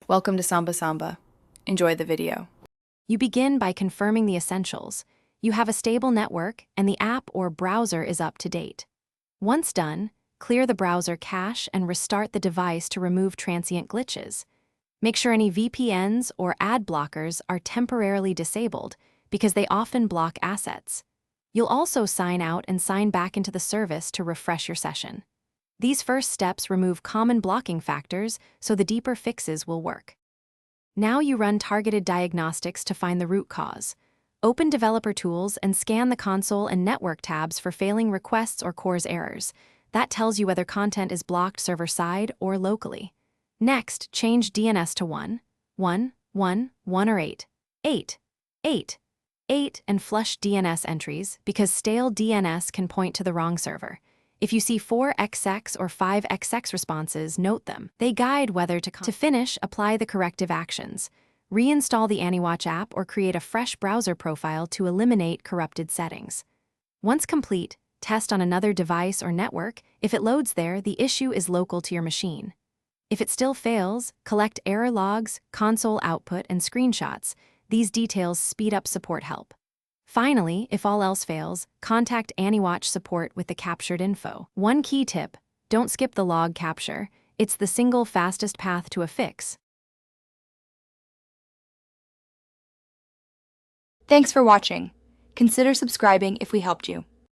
Welcome to Samba Samba. Enjoy the video. You begin by confirming the essentials. You have a stable network, and the app or browser is up to date. Once done, clear the browser cache and restart the device to remove transient glitches. Make sure any VPNs or ad blockers are temporarily disabled because they often block assets. You'll also sign out and sign back into the service to refresh your session. These first steps remove common blocking factors so the deeper fixes will work. Now you run targeted diagnostics to find the root cause. Open Developer Tools and scan the console and network tabs for failing requests or CORS errors. That tells you whether content is blocked server-side or locally. Next, change DNS to 1, 1, 1, 1 or 8, 8, 8, 8, and flush DNS entries because stale DNS can point to the wrong server. If you see 4XX or 5XX responses, note them. They guide whether to finish, apply the corrective actions. Reinstall the Aniwatch app or create a fresh browser profile to eliminate corrupted settings. Once complete, test on another device or network. If it loads there, the issue is local to your machine. If it still fails, collect error logs, console output, and screenshots. These details speed up support help. Finally, if all else fails, contact Aniwatch support with the captured info. One key tip: don't skip the log capture. It's the single fastest path to a fix. Thanks for watching. Consider subscribing if we helped you.